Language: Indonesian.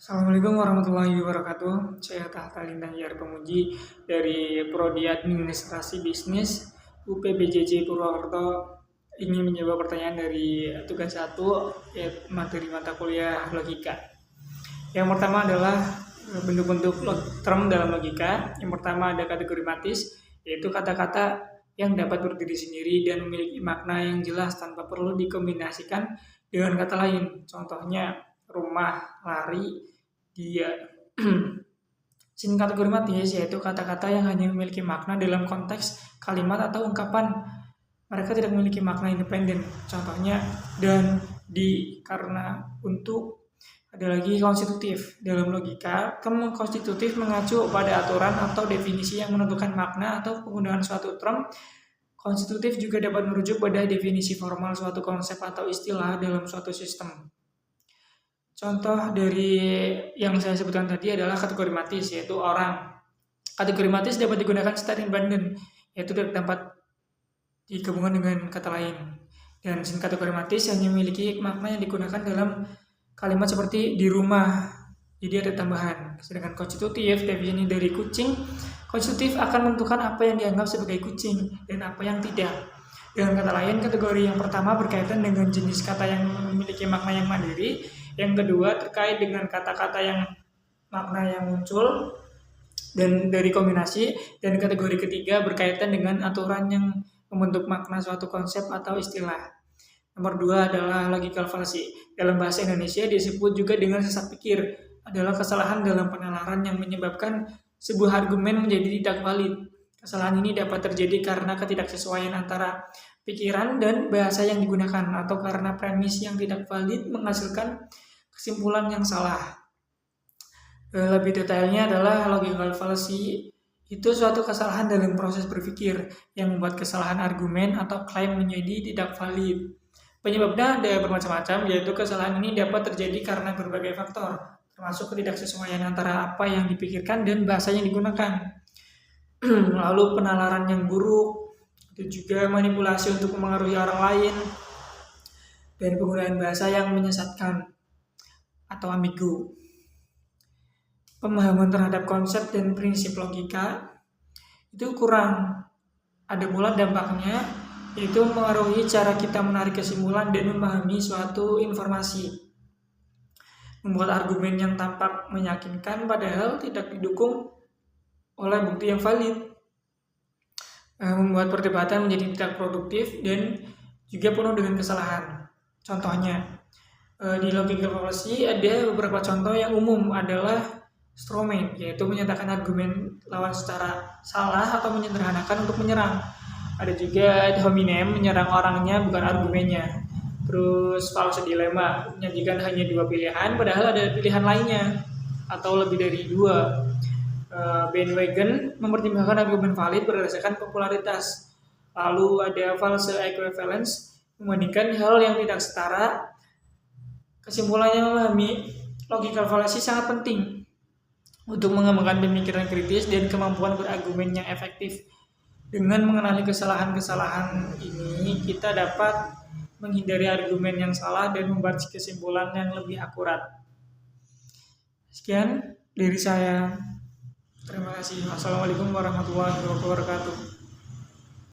Assalamualaikum warahmatullahi wabarakatuh. Saya Tahta Lintang Yar Pemuji dari Prodi Administrasi Bisnis UPBJJ Purwokerto. Ingin menjawab pertanyaan dari tugas 1 yaitu materi mata kuliah logika. Yang pertama adalah bentuk-bentuk term dalam logika. Yang pertama ada kategori matis, yaitu kata-kata yang dapat berdiri sendiri dan memiliki makna yang jelas tanpa perlu dikombinasikan dengan kata lain. Contohnya rumah, lari, dia. Kategori matis yaitu kata-kata yang hanya memiliki makna dalam konteks kalimat atau ungkapan. Mereka tidak memiliki makna independen. Contohnya dan, di, karena, untuk. Ada lagi konstitutif. Dalam logika, term konstitutif mengacu pada aturan atau definisi yang menentukan makna atau penggunaan suatu term. Konstitutif juga dapat merujuk pada definisi formal suatu konsep atau istilah dalam suatu sistem. Contoh dari yang saya sebutkan tadi adalah kategori matis, yaitu orang. Kategori matis dapat digunakan secara independen, yaitu dapat digabungkan dengan kata lain. Dan kategori matis hanya memiliki makna yang digunakan dalam kalimat seperti di rumah, jadi ada tambahan. Sedangkan konstitutif, definisi dari kucing, konstitutif akan menentukan apa yang dianggap sebagai kucing dan apa yang tidak. Dengan kata lain, kategori yang pertama berkaitan dengan jenis kata yang memiliki makna yang mandiri. Yang kedua terkait dengan kata-kata yang makna yang muncul dan dari kombinasi. Dan kategori ketiga berkaitan dengan aturan yang membentuk makna suatu konsep atau istilah. Nomor 2 adalah logical fallacy. Dalam bahasa Indonesia disebut juga dengan sesat pikir. Adalah kesalahan dalam penalaran yang menyebabkan sebuah argumen menjadi tidak valid. Kesalahan ini dapat terjadi karena ketidaksesuaian antara pikiran dan bahasa yang digunakan, atau karena premis yang tidak valid menghasilkan kesimpulan yang salah. Lebih detailnya adalah logical fallacy itu suatu kesalahan dalam proses berpikir yang membuat kesalahan argumen atau klaim menjadi tidak valid. Penyebabnya ada bermacam-macam, yaitu kesalahan ini dapat terjadi karena berbagai faktor, termasuk ketidaksesuaian antara apa yang dipikirkan dan bahasa yang digunakan. Lalu penalaran yang buruk, itu juga manipulasi untuk memengaruhi orang lain, dan penggunaan bahasa yang menyesatkan atau ambigu. Pemahaman terhadap konsep dan prinsip logika itu kurang. Ada pula dampaknya, yaitu mengaruhi cara kita menarik kesimpulan dan memahami suatu informasi. Membuat argumen yang tampak meyakinkan padahal tidak didukung oleh bukti yang valid. Membuat perdebatan menjadi tidak produktif dan juga penuh dengan kesalahan. Contohnya, di logical fallacy ada beberapa contoh yang umum adalah straw man, yaitu menyatakan argumen lawan secara salah atau menyederhanakan untuk menyerang. Ada juga ad hominem, menyerang orangnya bukan argumennya. Terus false dilemma, menyajikan hanya 2 pilihan padahal ada pilihan lainnya atau lebih dari 2. Bandwagon, mempertimbangkan argumen valid berdasarkan popularitas. Lalu ada false equivalence, membandingkan hal yang tidak setara. Kesimpulannya, memahami logical fallacy sangat penting untuk mengembangkan pemikiran kritis dan kemampuan berargumen yang efektif. Dengan mengenali kesalahan-kesalahan ini, kita dapat menghindari argumen yang salah dan membuat kesimpulan yang lebih akurat. Sekian dari saya. Terima kasih. Wassalamualaikum warahmatullahi wabarakatuh.